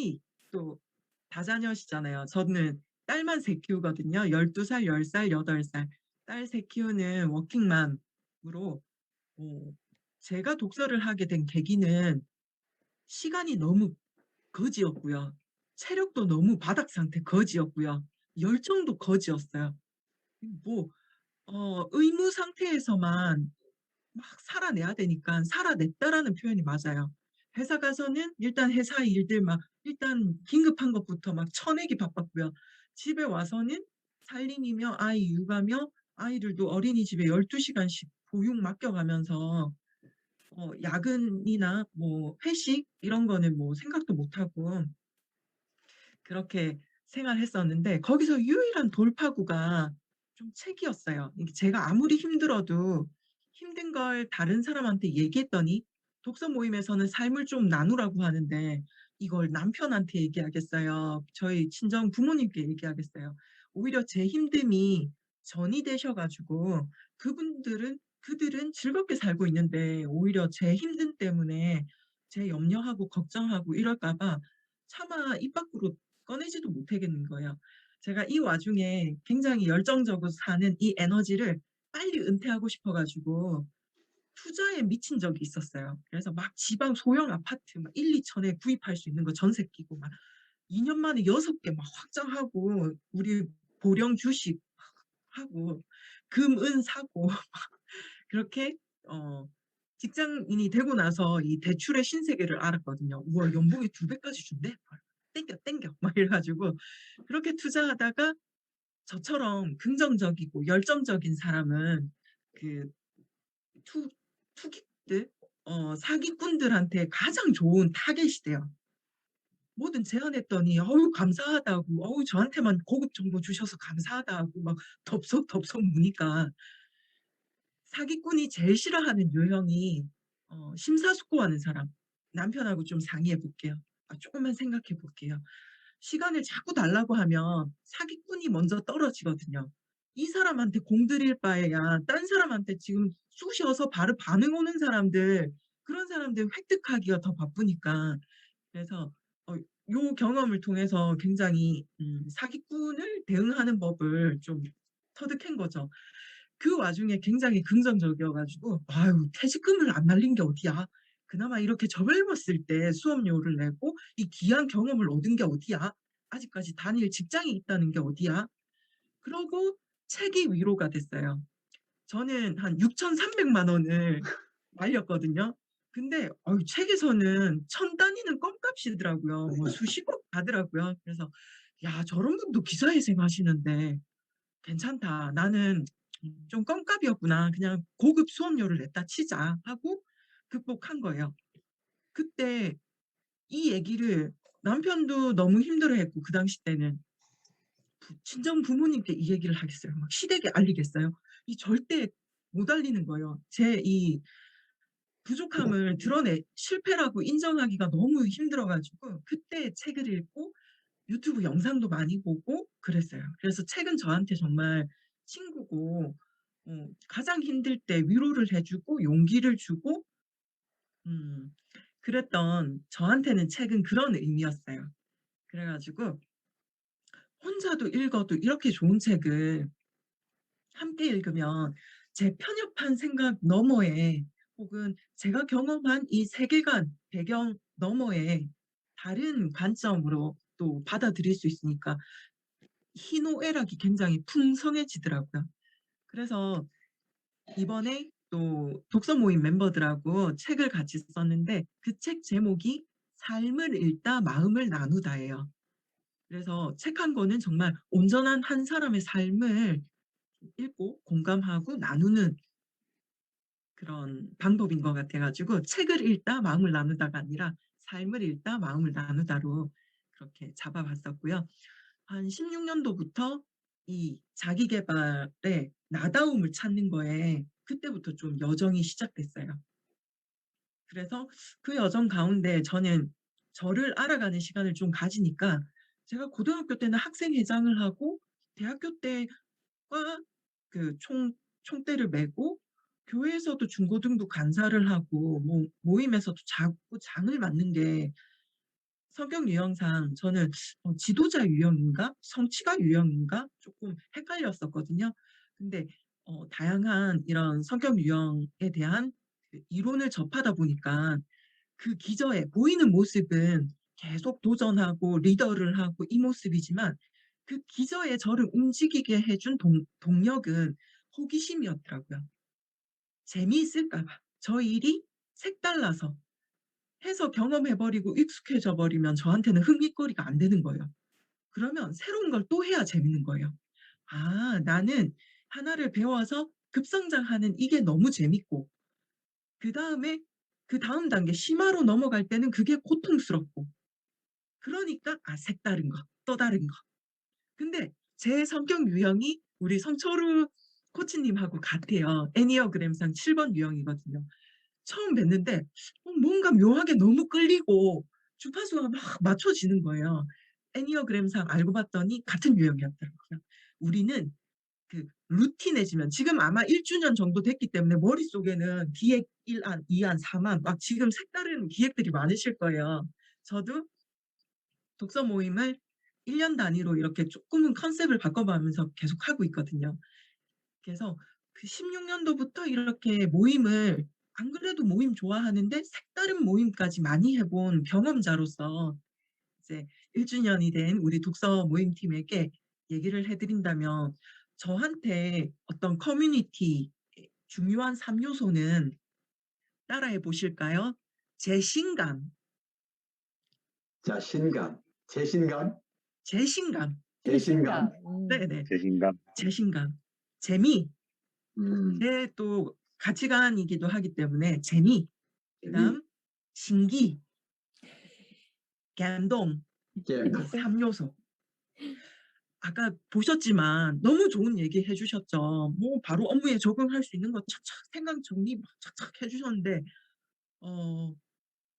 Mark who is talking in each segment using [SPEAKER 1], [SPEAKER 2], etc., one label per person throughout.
[SPEAKER 1] 아이 또 다자녀시잖아요. 저는 딸만 셋 키우거든요. 12 살, 10 살, 8 살. 딸 셋 키우는 워킹맘으로 어 제가 독서를 하게 된 계기는 시간이 너무 거지였고요. 체력도 너무 바닥 상태 거지였고요. 열정도 거지였어요. 뭐 의무 상태에서만 막 살아내야 되니까 '살아냈다.'라는 표현이 맞아요. 회사 가서는 일단 회사 일들 막 일단 긴급한 것부터 막 쳐내기 바빴고요. 집에 와서는 살림이며 아이 육아며 아이들도 어린이집에 12 시간씩 보육 맡겨 가면서 야근이나 뭐 회식 이런 거는 뭐 생각도 못 하고 그렇게 생활했었는데 거기서 유일한 돌파구가 좀 책이었어요. 이게 제가 아무리 힘들어도 힘든 걸 다른 사람한테 얘기했더니 독서 모임에서는 삶을 좀 나누라고 하는데 이걸 남편한테 얘기하겠어요? 저희 친정 부모님께 얘기하겠어요? 오히려 제 힘듦이 전이 되셔 가지고 그들은 즐겁게 살고 있는데 오히려 제 힘듦 때문에 제 염려하고 걱정하고 이럴까 봐 차마 입 밖으로 꺼내지도 못하겠는 거예요. 제가 이 와중에 굉장히 열정적으로 사는 이 에너지를 빨리 은퇴하고 싶어 가지고 투자에 미친 적이 있었어요. 그래서 막 지방 소형 아파트 막 1-2 천에 구입할 수 있는 거 전세 끼고 막 2년 만에 6개 막 확장하고 우리 보령 주식 하고 금, 은 사고 그렇게 어 직장인이 되고 나서 이 대출의 신세계를 알았거든요. "우와 연봉이 2 배까지 준대? 땡겨, 땡겨." 막 이래 가지고 그렇게 투자하다가 저처럼 긍정적이고 열정적인 사람은 그 투 투기들 사기꾼들한테 가장 좋은 타겟이 돼요. 뭐든 제안했더니 어우 감사하다고 어우 저한테만 고급 정보 주셔서 감사하다고 막 덥석덥석 무니까 사기꾼이 제일 싫어하는 유형이 심사숙고하는 사람. 남편하고 좀 상의해 볼게요. 쪼끔만 생각해 볼게요. 시간을 자꾸 달라고 하면 사기꾼이 먼저 떨어지거든요. 이 사람한테 공들일 바에야 딴 사람한테 지금 쑤셔서 바로 반응 오는 사람들 그런 사람들 획득하기가 더 바쁘니까. 그래서 어 요 경험을 통해서 굉장히 사기꾼을 대응하는 법을 좀 터득한 거죠. 그 와중에 굉장히 긍정적이어 가지고 '아유 퇴직금을 안 날린 게 어디야. 그나마 이렇게 젊었을 때 수업료를 내고 이 귀한 경험을 얻은 게 어디야. 아직까지 다닐 직장이 있다는 게 어디야.' 그러고 책이 위로가 됐어요. 저는 한 6,300만 원을 날렸거든요. 근데 책에서는 천 단위는 껌값이더라고요. 뭐 수십억 가더라고요. 그래서 '야 저런 분도 기사회생 하시는데 괜찮다. 나는 좀 껌값이었구나. 그냥 고급 수업료를 냈다 치자.' 하고 극복한 거예요. 그때 이 얘기를 남편도 너무 힘들어했고 그 당시 때는 친정 부모님께 이 얘기를 하겠어요. 막 시댁에 알리겠어요. 이 절대 못 알리는 거예요. 제 이 부족함을 실패라고 인정하기가 너무 힘들어 가지고 그때 책을 읽고 유튜브 영상도 많이 보고 그랬어요. 그래서 책은 저한테 정말 친구고 가장 힘들 때 위로를 해 주고 용기를 주고 음 그랬던 저한테는 책은 그런 의미였어요. 그래 가지고 혼자도 읽어도 이렇게 좋은 책을 함께 읽으면 제 편협한 생각 너머에 혹은 제가 경험한 이 세계관 배경 너머에 다른 관점으로 또 받아들일 수 있으니까 희노애락이 굉장히 풍성해지더라고요. 그래서 이번에 또 독서 모임 멤버들하고 책을 같이 썼는데 그 책 제목이 "삶을 읽다 마음을 나누다"예요. 그래서 책 한 권은 정말 온전한 한 사람의 삶을 읽고 공감하고 나누는 그런 방법인 것 같아 가지고 책을 읽다 마음을 나누다가 아니라 삶을 읽다 마음을 나누다로 그렇게 잡아 봤었고요. 한 16 년도부터 이 자기 계발에 나다움을 찾는 거에 그때부터 좀 여정이 시작됐어요. 그래서 그 여정 가운데 저는 저를 알아가는 시간을 좀 가지니까 제가 고등학교 때는 학생회장을 하고 대학교 때 과 그 총대를 메고 교회에서도 중고등부 간사를 하고 뭐 모임에서도 자꾸 장을 맡는 게 성격 유형상 저는 지도자 유형인가 성취가 유형인가 조금 헷갈렸었거든요. 근데 다양한 이런 성격 유형에 대한 그 이론을 접하다 보니까 그 기저에 보이는 모습은 계속 도전하고 리더를 하고 이 모습이지만 그 기저에 저를 움직이게 해준 동력은 호기심이었더라고요. 재미있을까 봐. 저 일이 색달라서 해서 경험해 버리고 익숙해져 버리면 저한테는 흥미거리가 안 되는 거예요. 그러면 새로운 걸 또 해야 재밌는 거예요. '아 나는 하나를 배워서 급성장하는 이게 너무 재밌고 그다음에 그다음 단계 심화로 넘어갈 때는 그게 고통스럽고 그러니까 색다른 거, 또 다른 거.' 근데 제 성격 유형이 우리 성철우 코치님하고 같아요. 애니어그램상 7번 유형이거든요. 처음 뵀는데 뭔가 묘하게 너무 끌리고 주파수가 막 맞춰지는 거예요. 애니어그램상 알고 봤더니 같은 유형이었더라고요. 우리는 그 루틴해지면 지금 아마 1 주년 정도 됐기 때문에 머릿속에는 기획 1 안, 2 안, 3 안 막 지금 색다른 기획들이 많으실 거예요. 저도 독서 모임을 1년 단위로 이렇게 쪼끔은 컨셉을 바꿔가면서 계속하고 있거든요. 그래서 그 16 년도부터 이렇게 모임을 안 그래도 모임 좋아하는데 색다른 모임까지 많이 해본 경험자로서 이제 1 주년이 된 우리 독서 모임팀에게 얘기를 해 드린다면 저한테 어떤 커뮤니티의 중요한 3 요소는 따라해 보실까요? 재신감,
[SPEAKER 2] 자신감, 재신감,
[SPEAKER 1] 재신감.
[SPEAKER 2] 배신감.
[SPEAKER 3] 배신감.
[SPEAKER 1] 네네.
[SPEAKER 4] 자신감.
[SPEAKER 1] 재신감. 재미,
[SPEAKER 2] 음,
[SPEAKER 1] 제 또 가치관이기도 하기 때문에 재미,
[SPEAKER 2] 재미,
[SPEAKER 1] 그다음 신기, 감동 이
[SPEAKER 2] 겜동.
[SPEAKER 1] 3 요소. 아까 보셨지만 너무 좋은 얘기 해 주셨죠. 뭐 바로 업무에 적용할 수 있는 거 착착 생각 정리 막 착착 해 주셨는데 어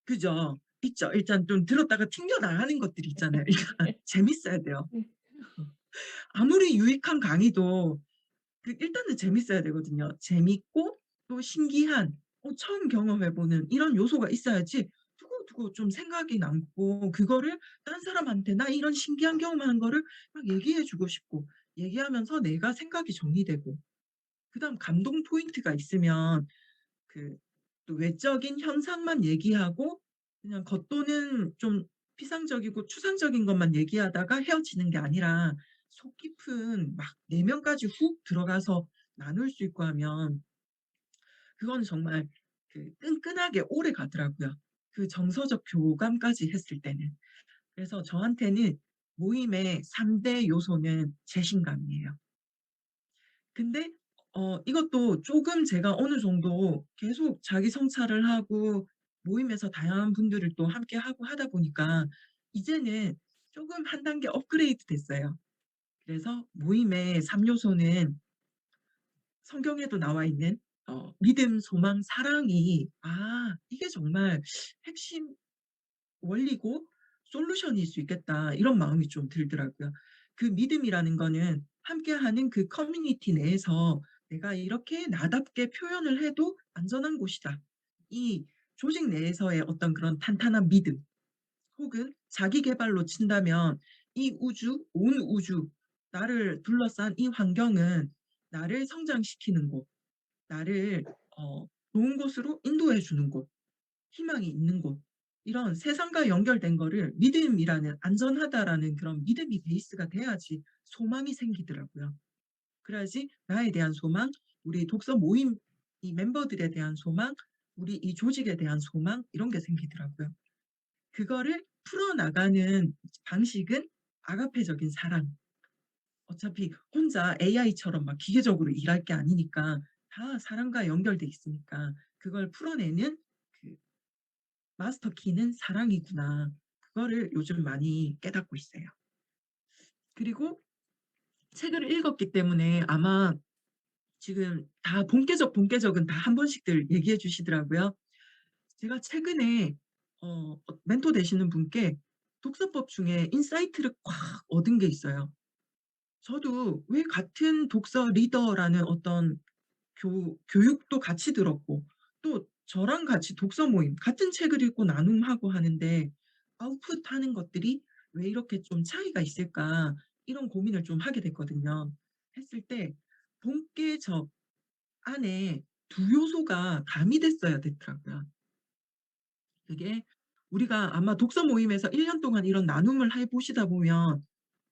[SPEAKER 1] 그죠. 있죠. 일단 좀 들었다가 튕겨 나가는 것들이 있잖아요. 일단 재밌어야 돼요.
[SPEAKER 3] 네.
[SPEAKER 1] 어. 아무리 유익한 강의도 그 일단은 재밌어야 되거든요. 재밌고 또 신기한 처음 경험해 보는 이런 요소가 있어야지 두고두고 좀 생각이 남고 그거를 딴 사람한테 "나 이런 신기한 경험한 거를 막 얘기해 주고 싶고." 얘기하면서 내가 생각이 정리되고 그다음 감동 포인트가 있으면 그 또 외적인 현상만 얘기하고 그냥 겉도는 좀 피상적이고 추상적인 것만 얘기하다가 헤어지는 게 아니라 속 깊은 막 내면까지 훅 들어가서 나눌 수 있고 하면 그건 정말 그 끈끈하게 오래 가더라고요, 그 정서적 교감까지 했을 때는. 그래서 저한테는 모임의 3대 요소는 재신감이에요. 근데 이것도 쪼금 제가 어느 정도 계속 자기 성찰을 하고 모임에서 다양한 분들을 또 함께 하고 하다 보니까 이제는 쪼금 한 단계 업그레이드 됐어요. 그래서 모임의 3 요소는 성경에도 나와 있는 믿음, 소망, 사랑이 이게 정말 핵심 원리고 솔루션일 수 있겠다 이런 마음이 좀 들더라고요. 그 믿음이라는 거는 함께하는 그 커뮤니티 내에서 '내가 이렇게 나답게 표현을 해도 안전한 곳이다.' 이 조직 내에서의 어떤 그런 탄탄한 믿음 혹은 자기 계발로 친다면 이 우주, 온 우주 나를 둘러싼 이 환경은 나를 성장시키는 곳, 나를 좋은 곳으로 인도해 주는 곳 희망이 있는 곳 이런 세상과 연결된 거를 믿음이라는 안전하다라는 그런 믿음이 베이스가 돼야지 소망이 생기더라고요. 그래야지 나에 대한 소망, 우리 독서 모임 이 멤버들에 대한 소망, 우리 이 조직에 대한 소망 이런 게 생기더라고요. 그거를 풀어나가는 방식은 아가페적인 사랑. 어차피 혼자 AI처럼 막 기계적으로 일할 게 아니니까 다 사랑과 연결돼 있으니까 그걸 풀어내는 그 마스터 키는 사랑이구나. 그거를 요즘 많이 깨닫고 있어요. 그리고 책을 읽었기 때문에 아마 지금 다 본계적은 다 한 번씩들 얘기해 주시더라고요. 제가 최근에 멘토 되시는 분께 독서법 중에 인사이트를 콱 얻은 게 있어요. 저도 왜 같은 독서 리더라는 어떤 교육도 같이 들었고 또 저랑 같이 독서 모임 같은 책을 읽고 나눔하고 하는데 아웃풋하는 것들이 '왜 이렇게 좀 차이가 있을까?' 이런 고민을 좀 하게 됐거든요. 했을 때 본계적 안에 두 요소가 가미됐어야 됐더라고요. 그게 우리가 아마 독서 모임에서 1년 동안 이런 나눔을 해 보시다 보면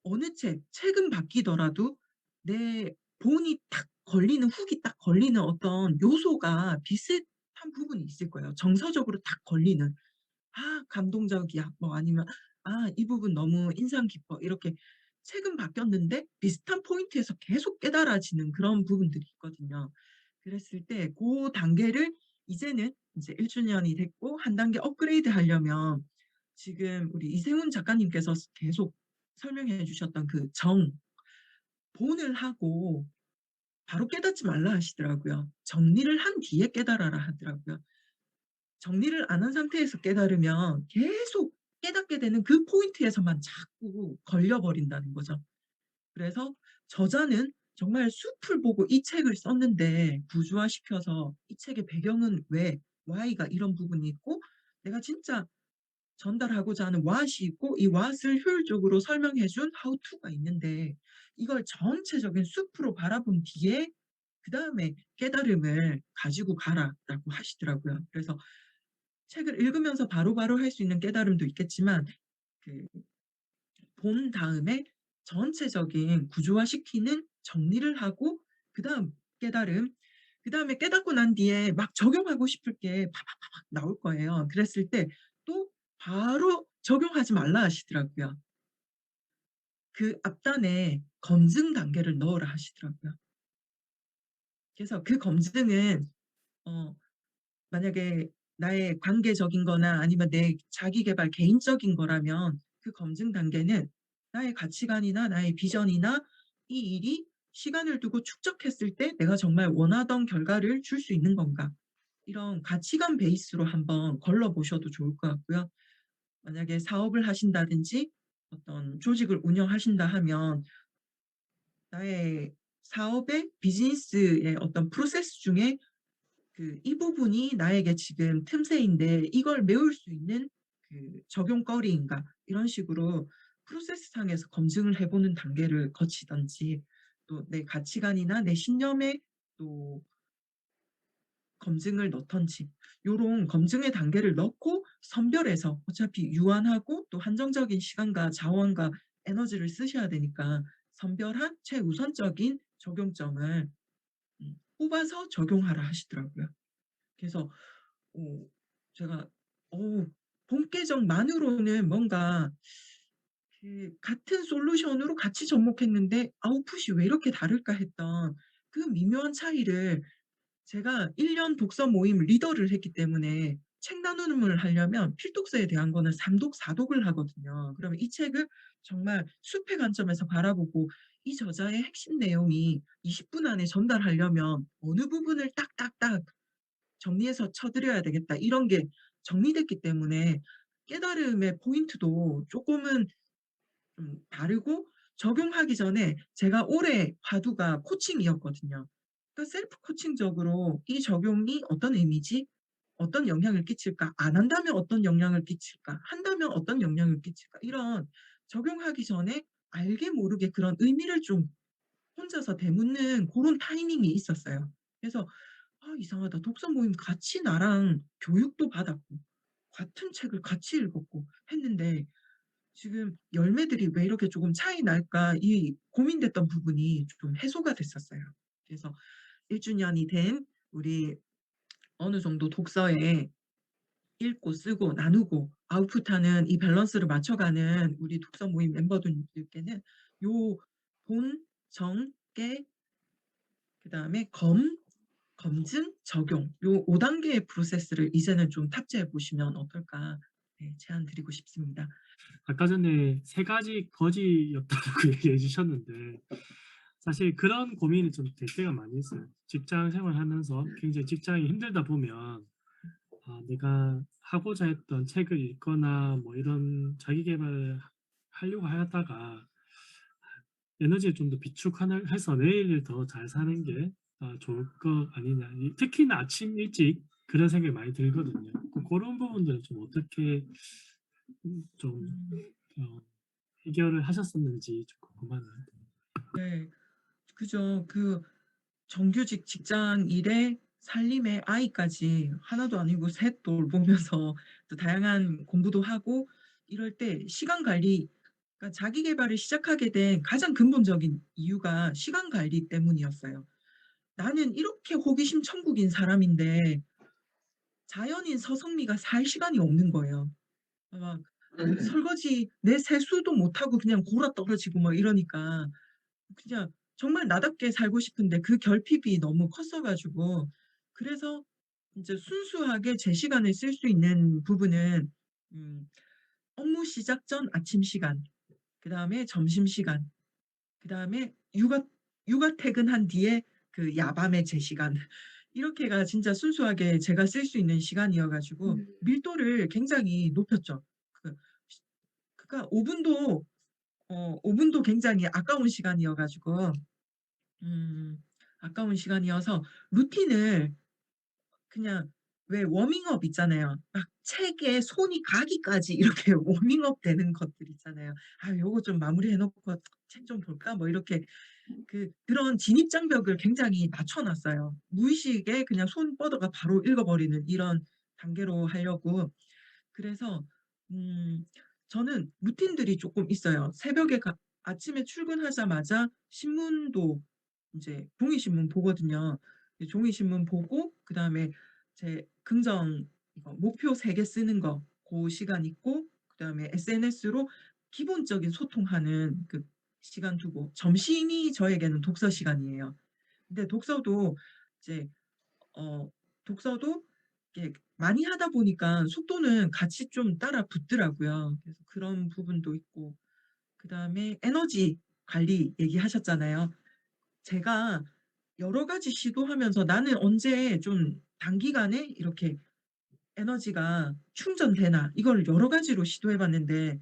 [SPEAKER 1] 어느 책은 바뀌더라도 내 본이 딱 걸리는 훅이 딱 걸리는 어떤 요소가 비슷한 부분이 있을 거예요. 정서적으로 딱 걸리는. '아 감동적이야.' 뭐 아니면 '아 이 부분 너무 인상 깊어.' 이렇게 책은 바뀌었는데 비슷한 포인트에서 계속 깨달아지는 그런 부분들이 있거든요. 그랬을 때 고 단계를 이제는 이제 1 주년이 됐고 한 단계 업그레이드 하려면 지금 우리 이세훈 작가님께서 계속 설명해 주셨던 그 본을 하고 바로 깨닫지 말라 하시더라고요. 정리를 한 뒤에 깨달아라 하더라고요. 정리를 안 한 상태에서 깨달으면 계속 깨닫게 되는 그 포인트에서만 자꾸 걸려 버린다는 거죠. 그래서 저자는 정말 숲을 보고 이 책을 썼는데 구조화시켜서 이 책의 배경은 왜 why가 이런 부분이 있고 내가 진짜 전달하고자 하는 what이 있고 이 what을 효율적으로 설명해 준 how to가 있는데 이걸 전체적인 숲으로 바라본 뒤에 그다음에 깨달음을 가지고 가라라고 하시더라고요. 그래서 책을 읽으면서 바로바로 할 수 있는 깨달음도 있겠지만 그 본 다음에 전체적인 구조화시키는 정리를 하고 그다음 깨달음, 그다음에 깨닫고 난 뒤에 막 적용하고 싶을 게 팍팍팍팍 나올 거예요. 그랬을 때 또 바로 적용하지 말라 하시더라고요. 그 앞단에 검증 단계를 넣으라 하시더라고요. 그래서 그 검증은 어 만약에 나의 관계적인 거나 아니면 내 자기 계발 개인적인 거라면 그 검증 단계는 나의 가치관이나 나의 비전이나 이 일이 시간을 두고 축적했을 때 내가 정말 원하던 결과를 줄 수 있는 건가? 이런 가치관 베이스로 한번 걸러 보셔도 좋을 것 같고요. 만약에 사업을 하신다든지 어떤 조직을 운영하신다 하면 나의 사업의 비즈니스의 어떤 프로세스 중에 이 부분이 나에게 지금 틈새인데 이걸 메울 수 있는 적용거리인가 이런 식으로 프로세스 상에서 검증을 해 보는 단계를 거치든지 또 내 가치관이나 내 신념에 또 검증을 넣든지 요런 검증의 단계를 넣고 선별해서 어차피 유한하고 또 한정적인 시간과 자원과 에너지를 쓰셔야 되니까 선별한 최우선적인 적용점을 뽑아서 적용하라 하시더라고요. 그래서 어 제가 본계적만으로는 뭔가 같은 솔루션으로 같이 접목했는데 '아웃풋이 왜 이렇게 다를까?' 했던 그 미묘한 차이를 제가 1년 독서 모임 리더를 했기 때문에 책 나눔을 하려면 필독서에 대한 거는 3 독, 4 독을 하거든요. 그러면 이 책을 정말 숲의 관점에서 바라보고 이 저자의 핵심 내용이 20분 안에 전달하려면 어느 부분을 딱딱딱 정리해서 쳐 드려야 되겠다. 이런 게 정리됐기 때문에 깨달음의 포인트도 쪼끔은 다르고 적용하기 전에 제가 올해 화두가 코칭이었거든요. 그러니까 셀프 코칭적으로 '이 적용이 어떤 의미지? 어떤 영향을 끼칠까? 안 한다면 어떤 영향을 끼칠까? 한다면 어떤 영향을 끼칠까?' 이런 적용하기 전에 알게 모르게 그런 의미를 좀 혼자서 되묻는 고런 타이밍이 있었어요. 그래서 '아 이상하다. 독서 모임 같이 나랑 교육도 받았고 같은 책을 같이 읽었고 했는데 지금 열매들이 왜 이렇게 조금 차이 날까?' 이 고민됐던 부분이 좀 해소가 됐었어요. 그래서 1 주년이 된 우리 어느 정도 독서에 읽고 쓰고 나누고 아웃풋하는 이 밸런스를 맞춰가는 우리 독서 모임 멤버들께는 요 본, 정, 깨 그다음에 검증, 적용 요 5 단계의 프로세스를 이제는 좀 탑재해 보시면 어떨까 네 제안 드리고 싶습니다.
[SPEAKER 3] 아까 전에 세 가지 거지였다고 얘기해 주셨는데 사실 그런 고민이 좀 될 때가 많이 있어요. 직장 생활하면서 굉장히 직장이 힘들다 보면 내가 하고자 했던 책을 읽거나 뭐 이런 자기 계발을 하려고 하다가 에너지를 좀 더 비축하나 해서 '내일을 더 잘 사는 게 좋을 것 아니냐.' 특히나 아침 일찍 그런 생각이 많이 들거든요. 그런 부분들은 좀 어떻게 좀
[SPEAKER 1] 음.
[SPEAKER 3] 어 해결을 하셨었는지 좀 궁금하네요.
[SPEAKER 1] 네. 그죠. 그 정규직 직장 일에 살림에 아이까지 하나도 아니고 셋 돌보면서 또 다양한 공부도 하고 이럴 때 시간 관리, 그러니까 자기 계발을 시작하게 된 가장 근본적인 이유가 시간 관리 때문이었어요. 나는 이렇게 호기심 천국인 사람인데 자연인 서성미가 살 시간이 없는 거예요. 막 설거지 내 세수도 못하고 그냥 골아떨어지고 막 이러니까 그냥 정말 나답게 살고 싶은데 그 결핍이 너무 컸어 가지고, 그래서 인제 순수하게 제 시간을 쓸 수 있는 부분은 음 업무 시작 전 아침 시간, 그다음에 점심시간, 그다음에 육아 퇴근한 뒤에 그 야밤의 제 시간 이렇게가 진짜 순수하게 제가 쓸 수 있는 시간이어 가지고
[SPEAKER 2] 음.
[SPEAKER 1] 밀도를 굉장히 높였죠. 그 시 그러니까 5 분도 굉장히 아까운 시간이어 가지고 음 아까운 시간이어서 루틴을 그냥, 왜 워밍업 있잖아요. 막 책에 손이 가기까지 이렇게 워밍업 되는 것들 있잖아요. '아 요거 좀 마무리해 놓고 책 좀 볼까?' 뭐 이렇게 그런 진입 장벽을 굉장히 낮춰 놨어요. 무의식에 그냥 손 뻗어가 바로 읽어 버리는 이런 단계로 하려고. 그래서 음 저는 루틴들이 쪼끔 있어요. 새벽에 아침에 출근하자마자 신문도 인제 종이 신문 보거든요. 이 종이 신문 보고 그다음에 제 긍정 이거 목표 3개 쓰는 거 고 시간 있고, 그다음에 SNS로 기본적인 소통하는 그 시간 두고, 점심이 저에게는 독서 시간이에요. 근데 이제 어 독서도 이게 많이 하다 보니까 속도는 같이 좀 따라 붙더라고요. 그래서 그런 부분도 있고, 그다음에 에너지 관리 얘기하셨잖아요. 제가 여러 가지 시도하면서 '나는 언제 좀 단기간에 이렇게 에너지가 충전되나.' 이걸 여러 가지로 시도해 봤는데,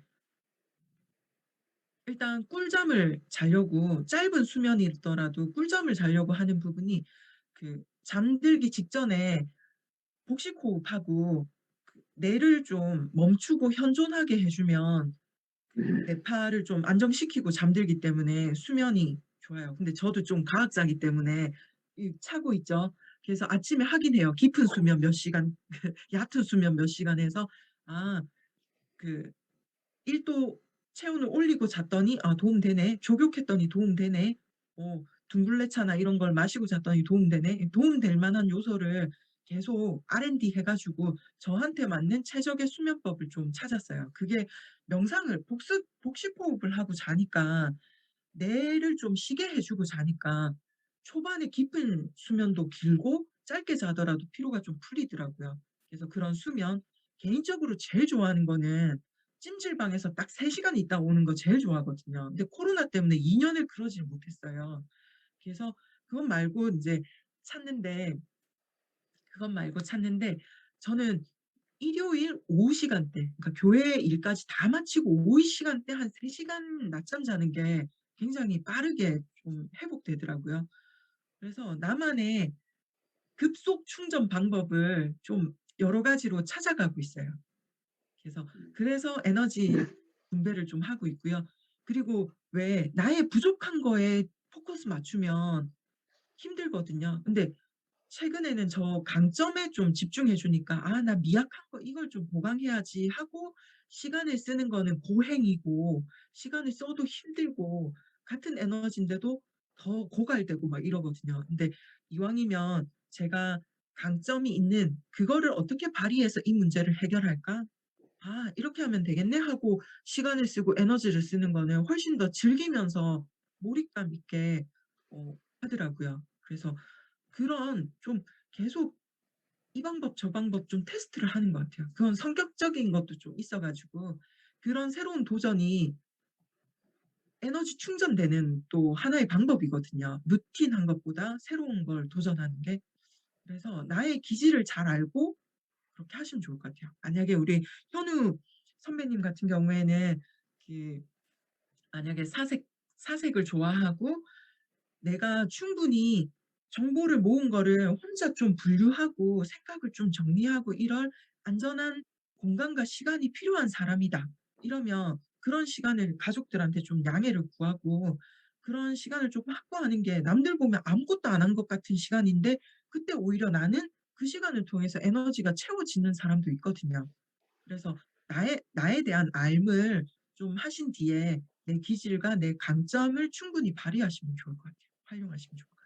[SPEAKER 1] 일단 꿀잠을 자려고, 짧은 수면이더라도 꿀잠을 자려고 하는 부분이 그 잠들기 직전에 복식 호흡하고 그 뇌를 좀 멈추고 현존하게 해 주면 그 뇌파를 좀 안정시키고 잠들기 때문에 수면이 좋아요. 근데 저도 좀 과학자이기 때문에 이 차고 있죠. 그래서 아침에 하긴 해요. 깊은 수면 몇 시간 얕은 수면 몇 시간 해서 아 그 1도 체온을 올리고 잤더니 '아 도움되네.' 족욕했더니 도움되네. 둥글레차나 이런 걸 마시고 잤더니 도움되네. 도움될 만한 요소를 계속 R&D 해 가지고 저한테 맞는 최적의 수면법을 좀 찾았어요. 그게 명상을 복식 호흡을 하고 자니까, 뇌를 좀 쉬게 해 주고 자니까 초반에 깊은 수면도 길고 짧게 자더라도 피로가 좀 풀리더라고요. 그래서 그런 수면, 개인적으로 제일 좋아하는 거는 찜질방에서 딱 3 시간 있다 오는 거 제일 좋아하거든요. 근데 코로나 때문에 2 년을 그러질 못했어요. 그래서 그것 말고 인제 찾는데 그것 말고 찾는데 저는 일요일 오후 시간대, 그러니까 교회 일까지 다 마치고 오후 시간대 한 3 시간 낮잠 자는 게 굉장히 빠르게 좀 회복되더라고요. 그래서 나만의 급속 충전 방법을 좀 여러 가지로 찾아가고 있어요. 그래서 에너지 분배를 좀 하고 있고요. 그리고 왜 나의 부족한 거에 포커스 맞추면 힘들거든요. 근데 최근에는 저 강점에 좀 집중해 주니까 '아 나 미약한 거 이걸 좀 보강해야지.' 하고 시간을 쓰는 거는 고행이고, 시간을 써도 힘들고 같은 에너지인데도 더 고갈되고 막 이러거든요. 근데 이왕이면 제가 강점이 있는 그거를 '어떻게 발휘해서 이 문제를 해결할까? 아 이렇게 하면 되겠네.' 하고 시간을 쓰고 에너지를 쓰는 거는 훨씬 더 즐기면서 몰입감 있게 하더라고요. 그래서 그런 좀 계속 이 방법 저 방법 좀 테스트를 하는 것 같아요. 그건 성격적인 것도 좀 있어 가지고 그런 새로운 도전이 에너지 충전되는 또 하나의 방법이거든요. 루틴한 것보다 새로운 걸 도전하는 게. 그래서 나의 기질을 잘 알고 그렇게 하시면 좋을 것 같아요. 만약에 우리 현우 선배님 같은 경우에는 그 만약에 사색을 좋아하고 내가 충분히 정보를 모은 거를 혼자 좀 분류하고 생각을 좀 정리하고 이럴 안전한 공간과 시간이 필요한 사람이다. 이러면 그런 시간을 가족들한테 좀 양해를 구하고 그런 시간을 조금 확보하는 게 남들 보면 아무것도 안 한 것 같은 시간인데 그때 오히려 나는 그 시간을 통해서 에너지가 채워지는 사람도 있거든요. 그래서 나에 대한 알을 좀 하신 뒤에 내 기질과 내 강점을 충분히 발휘하시면 좋을 것 같아요. 활용하시면 좋을 것 같아요.